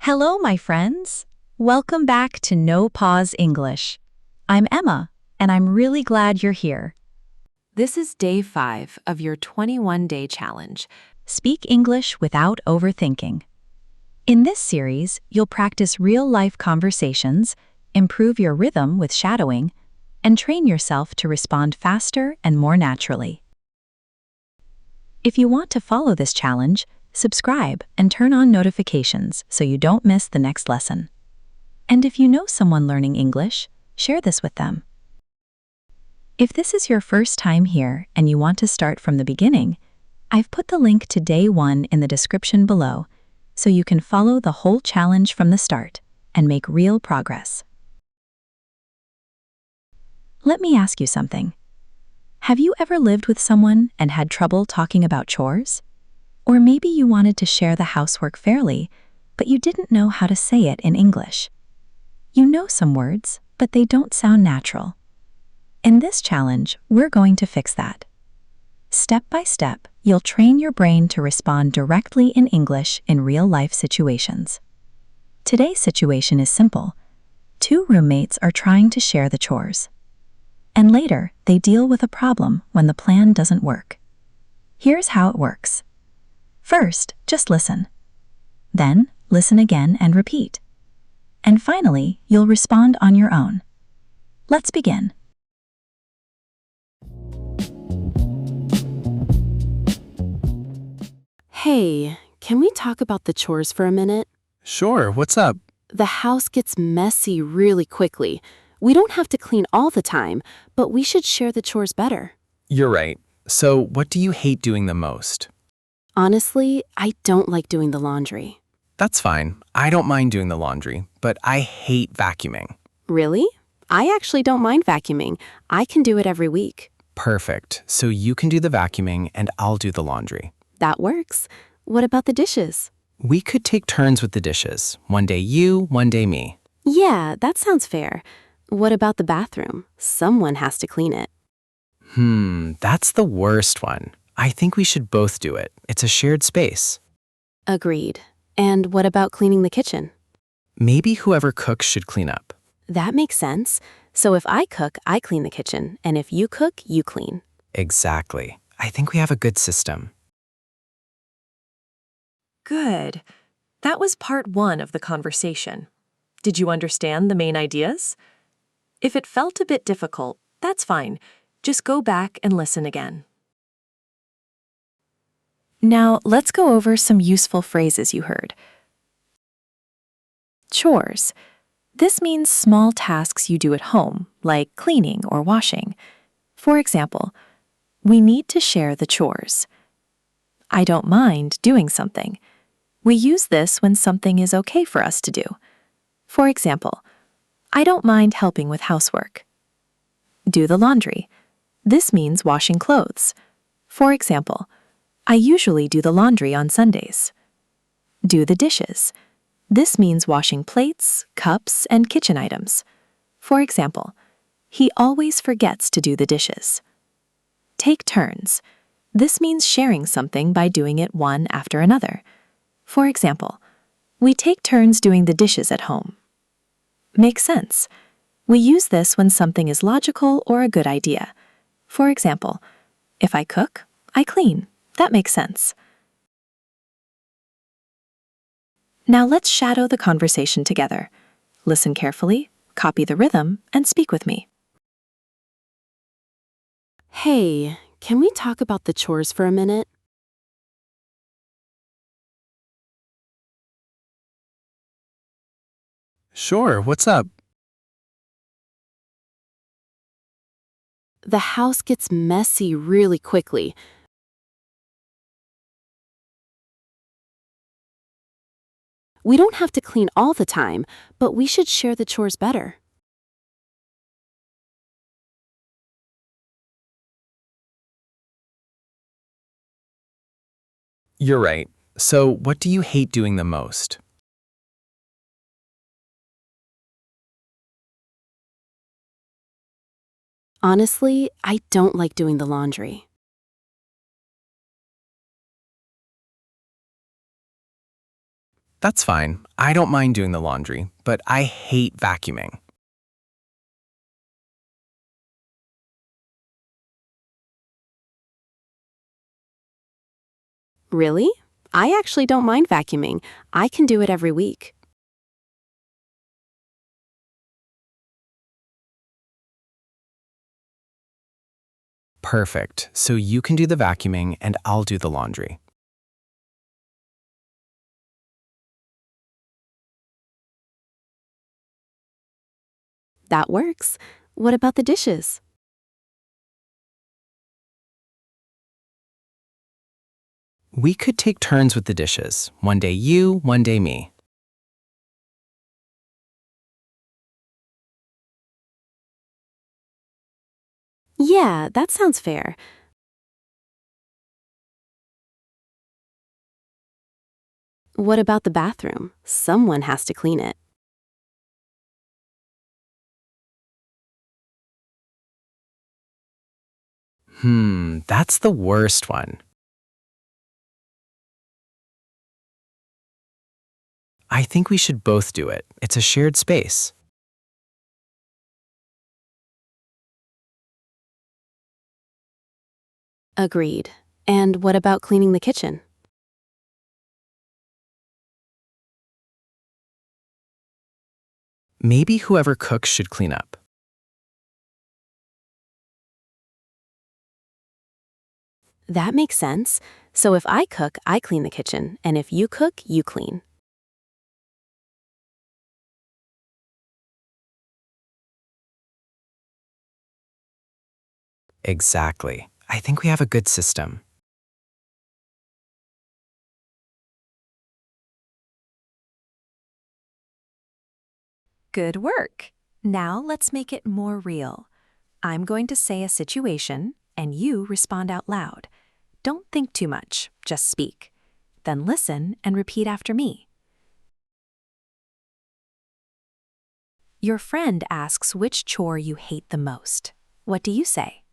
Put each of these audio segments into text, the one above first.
Hello, my friends. Welcome back to NoPause English. I'm Emma, and I'm really glad you're here. This is day 5 of your 21-day challenge. Speak English without overthinking. In this series, you'll practice real-life conversations, improve your rhythm with shadowing, and train yourself to respond faster and more naturally. If you want to follow this challenge, subscribe and turn on notifications so you don't miss the next lesson. And if you know someone learning English, share this with them. If this is your first time here and you want to start from the beginning, I've put the link to day 1 in the description below so you can follow the whole challenge from the start and make real progress. Let me ask you something. Have you ever lived with someone and had trouble talking about chores? Or maybe you wanted to share the housework fairly, but you didn't know how to say it in English. You know some words, but they don't sound natural. In this challenge, we're going to fix that. Step by step, you'll train your brain to respond directly in English in real-life situations. Today's situation is simple. 2 roommates are trying to share the chores. And later, they deal with a problem when the plan doesn't work. Here's how it works. First, just listen. Then, listen again and repeat. And finally, you'll respond on your own. Let's begin. Hey, can we talk about the chores for a minute? Sure, what's up? The house gets messy really quickly. We don't have to clean all the time, but we should share the chores better. You're right. So, what do you hate doing the most? Honestly, I don't like doing the laundry. That's fine. I don't mind doing the laundry, but I hate vacuuming. Really? I actually don't mind vacuuming. I can do it every week. Perfect. So you can do the vacuuming and I'll do the laundry. That works. What about the dishes? We could take turns with the dishes. One day you, one day me. Yeah, that sounds fair. What about the bathroom? Someone has to clean it. That's the worst one. I think we should both do it. It's a shared space. Agreed. And what about cleaning the kitchen? Maybe whoever cooks should clean up. That makes sense. So if I cook, I clean the kitchen, and if you cook, you clean. Exactly. I think we have a good system. Good. That was part 1 of the conversation. Did you understand the main ideas? If it felt a bit difficult, that's fine. Just go back and listen again. Now, let's go over some useful phrases you heard. Chores. This means small tasks you do at home, like cleaning or washing. For example, we need to share the chores. I don't mind doing something. We use this when something is okay for us to do. For example, I don't mind helping with housework. Do the laundry. This means washing clothes. For example, I usually do the laundry on Sundays. Do the dishes. This means washing plates, cups, and kitchen items. For example, he always forgets to do the dishes. Take turns. This means sharing something by doing it one after another. For example, we take turns doing the dishes at home. Make sense. We use this when something is logical or a good idea. For example, if I cook, I clean. That makes sense. Now let's shadow the conversation together. Listen carefully, copy the rhythm, and speak with me. Hey, can we talk about the chores for a minute? Sure, what's up? The house gets messy really quickly. We don't have to clean all the time, but we should share the chores better. You're right. So, what do you hate doing the most? Honestly, I don't like doing the laundry. That's fine. I don't mind doing the laundry, but I hate vacuuming. Really? I actually don't mind vacuuming. I can do it every week. Perfect. So you can do the vacuuming and I'll do the laundry. That works. What about the dishes? We could take turns with the dishes. One day you, one day me. Yeah, that sounds fair. What about the bathroom? Someone has to clean it. That's the worst one. I think we should both do it. It's a shared space. Agreed. And what about cleaning the kitchen? Maybe whoever cooks should clean up. That makes sense. So if I cook, I clean the kitchen, and if you cook, you clean. Exactly. I think we have a good system. Good work. Now let's make it more real. I'm going to say a situation, and you respond out loud. Don't think too much, just speak. Then listen and repeat after me. Your friend asks which chore you hate the most. What do you say?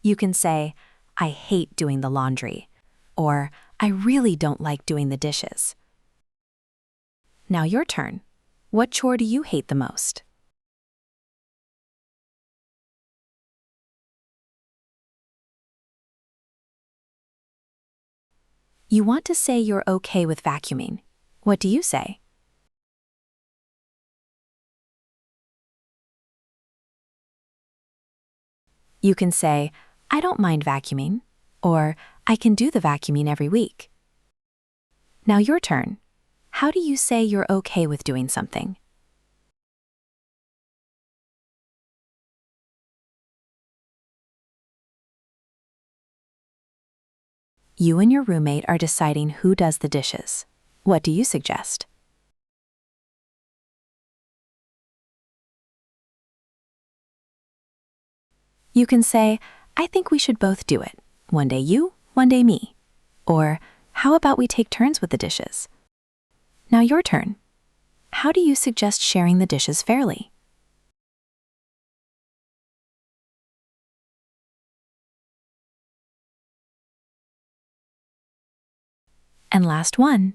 You can say, I hate doing the laundry, or I really don't like doing the dishes. Now your turn. What chore do you hate the most? You want to say you're okay with vacuuming. What do you say? You can say, I don't mind vacuuming, or I can do the vacuuming every week. Now your turn. How do you say you're okay with doing something? You and your roommate are deciding who does the dishes. What do you suggest? You can say, I think we should both do it. One day you, one day me. Or, how about we take turns with the dishes? Now your turn. How do you suggest sharing the dishes fairly? And last one.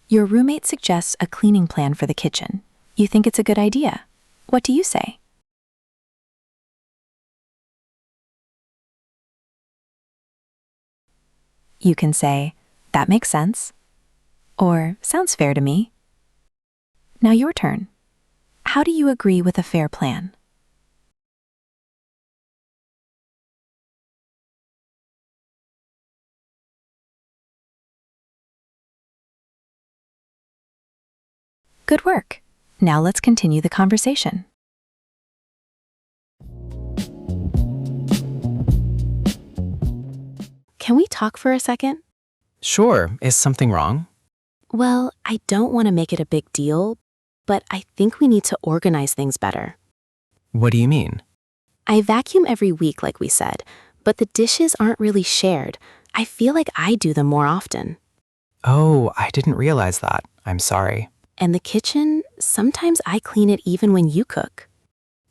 Your roommate suggests a cleaning plan for the kitchen. You think it's a good idea. What do you say? You can say, that makes sense, or sounds fair to me. Now your turn. How do you agree with a fair plan? Good work. Now let's continue the conversation. Can we talk for a second? Sure, is something wrong? Well, I don't want to make it a big deal, but I think we need to organize things better. What do you mean? I vacuum every week, like we said, but the dishes aren't really shared. I feel like I do them more often. Oh, I didn't realize that. I'm sorry. And the kitchen, sometimes I clean it even when you cook.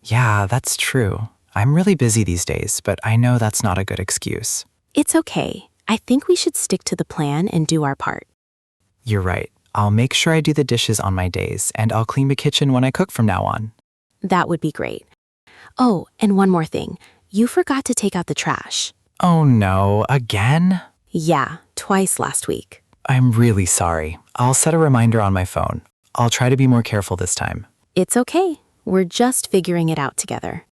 Yeah, that's true. I'm really busy these days, but I know that's not a good excuse. It's okay. I think we should stick to the plan and do our part. You're right. I'll make sure I do the dishes on my days, and I'll clean the kitchen when I cook from now on. That would be great. Oh, and one more thing. You forgot to take out the trash. Oh no, again? Yeah, twice last week. I'm really sorry. I'll set a reminder on my phone. I'll try to be more careful this time. It's okay. We're just figuring it out together.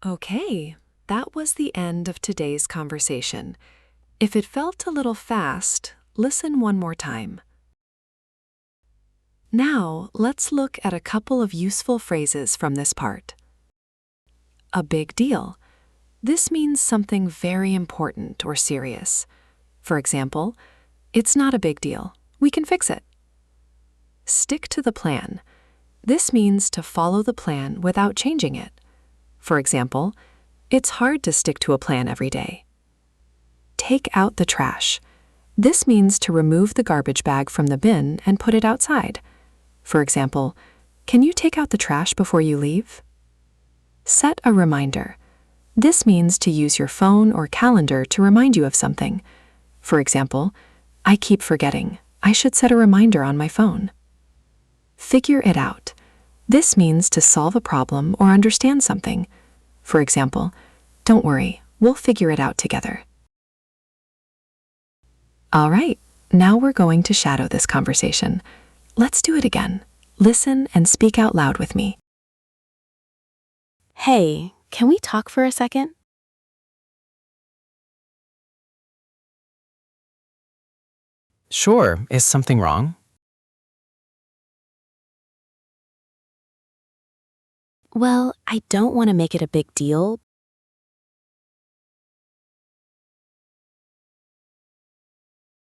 Okay, that was the end of today's conversation. If it felt a little fast, listen one more time. Now, let's look at a couple of useful phrases from this part. A big deal. This means something very important or serious. For example, it's not a big deal. We can fix it. Stick to the plan. This means to follow the plan without changing it. For example, it's hard to stick to a plan every day. Take out the trash. This means to remove the garbage bag from the bin and put it outside. For example, can you take out the trash before you leave? Set a reminder. This means to use your phone or calendar to remind you of something. For example, I keep forgetting. I should set a reminder on my phone. Figure it out. This means to solve a problem or understand something. For example, don't worry, we'll figure it out together. All right, now we're going to shadow this conversation. Let's do it again. Listen and speak out loud with me. Hey, can we talk for a second? Sure, is something wrong? Well, I don't want to make it a big deal,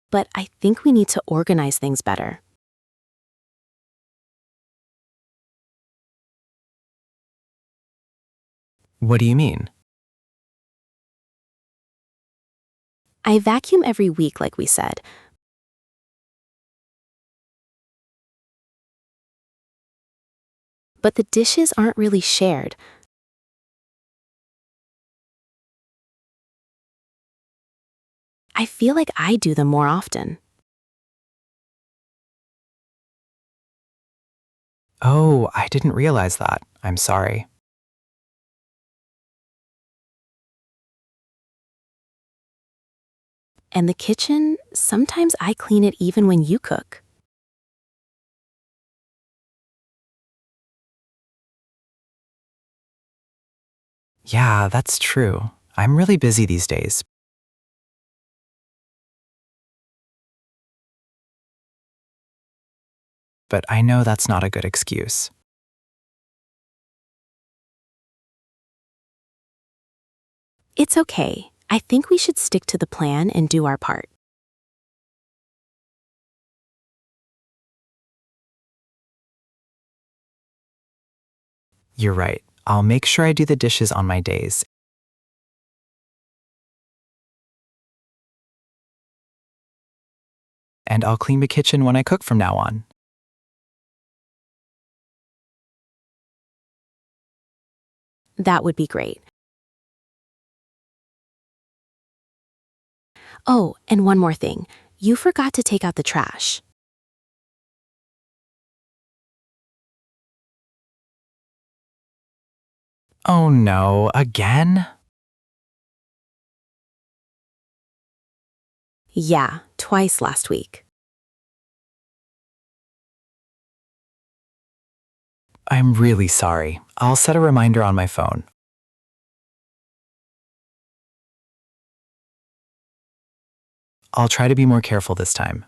but I think we need to organize things better. What do you mean? I vacuum every week, like we said. But the dishes aren't really shared. I feel like I do them more often. Oh, I didn't realize that. I'm sorry. And the kitchen, sometimes I clean it even when you cook. Yeah, that's true. I'm really busy these days. But I know that's not a good excuse. It's okay. I think we should stick to the plan and do our part. You're right. I'll make sure I do the dishes on my days. And I'll clean the kitchen when I cook from now on. That would be great. Oh, and one more thing. You forgot to take out the trash. Oh no, again? Yeah, twice last week. I'm really sorry. I'll set a reminder on my phone. I'll try to be more careful this time.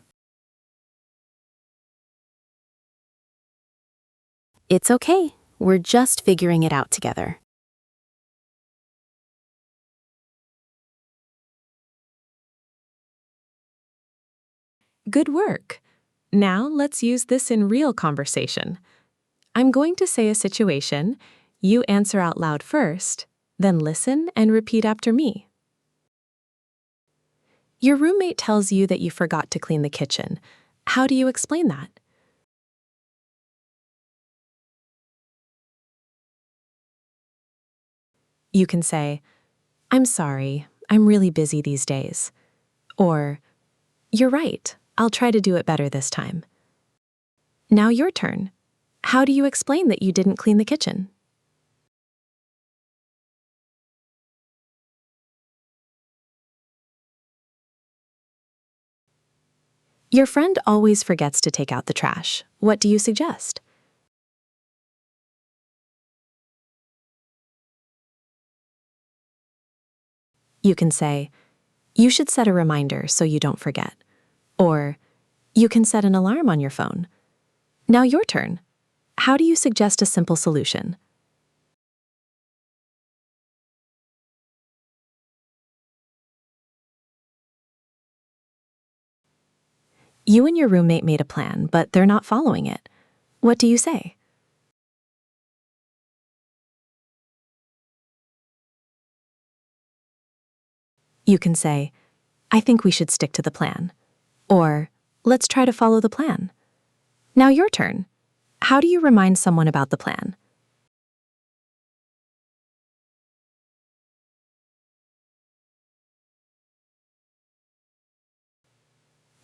It's okay. We're just figuring it out together. Good work. Now let's use this in real conversation. I'm going to say a situation. You answer out loud first, then listen and repeat after me. Your roommate tells you that you forgot to clean the kitchen. How do you explain that? You can say, "I'm sorry, I'm really busy these days." Or, "You're right, I'll try to do it better this time." Now your turn. How do you explain that you didn't clean the kitchen? Your friend always forgets to take out the trash. What do you suggest? You can say, "You should set a reminder so you don't forget." Or, "You can set an alarm on your phone." Now your turn. How do you suggest a simple solution? You and your roommate made a plan, but they're not following it. What do you say? You can say, "I think we should stick to the plan." Or, "Let's try to follow the plan." Now your turn. How do you remind someone about the plan?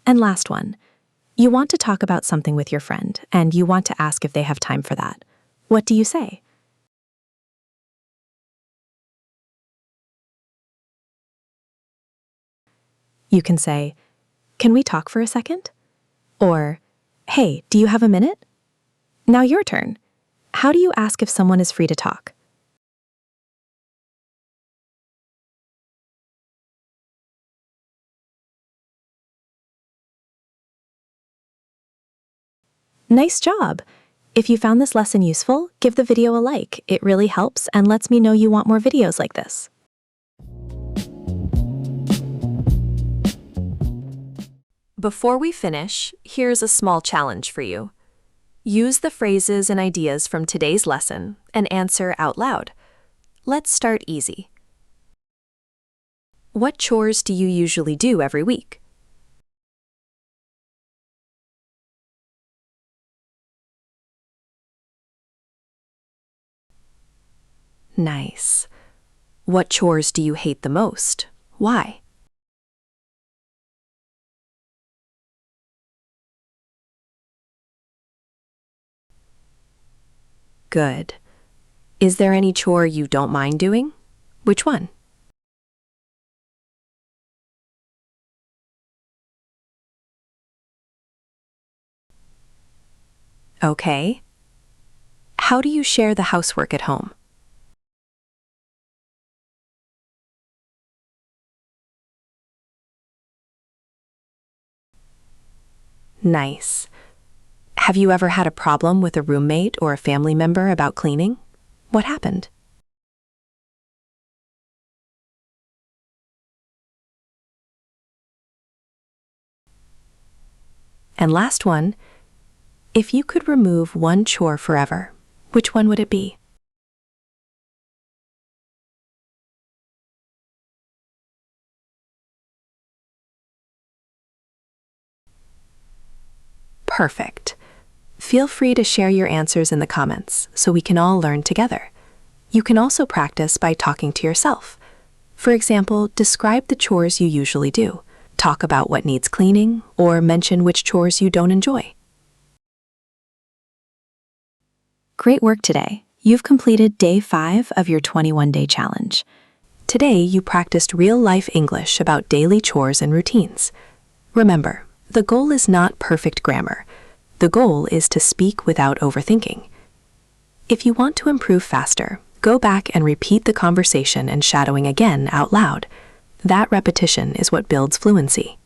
And last one. You want to talk about something with your friend, and you want to ask if they have time for that. What do you say? You can say, "Can we talk for a second?" Or, "Hey, do you have a minute?" Now your turn. How do you ask if someone is free to talk? Nice job! If you found this lesson useful, give the video a like. It really helps and lets me know you want more videos like this. Before we finish, here's a small challenge for you. Use the phrases and ideas from today's lesson and answer out loud. Let's start easy. What chores do you usually do every week? Nice. What chores do you hate the most? Why? Good. Is there any chore you don't mind doing? Which one? Okay. How do you share the housework at home? Nice. Have you ever had a problem with a roommate or a family member about cleaning? What happened? And last one, if you could remove one chore forever, which one would it be? Perfect. Feel free to share your answers in the comments so we can all learn together. You can also practice by talking to yourself. For example, describe the chores you usually do. Talk about what needs cleaning, or mention which chores you don't enjoy. Great work today. You've completed day 5 of your 21-day challenge. Today, you practiced real-life English about daily chores and routines. Remember, the goal is not perfect grammar. The goal is to speak without overthinking. If you want to improve faster, go back and repeat the conversation and shadowing again out loud. That repetition is what builds fluency.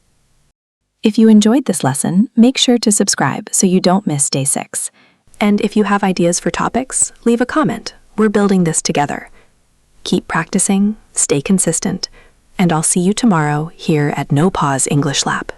If you enjoyed this lesson, make sure to subscribe so you don't miss day 6. And if you have ideas for topics, leave a comment. We're building this together. Keep practicing, stay consistent, and I'll see you tomorrow here at NoPause English Lab.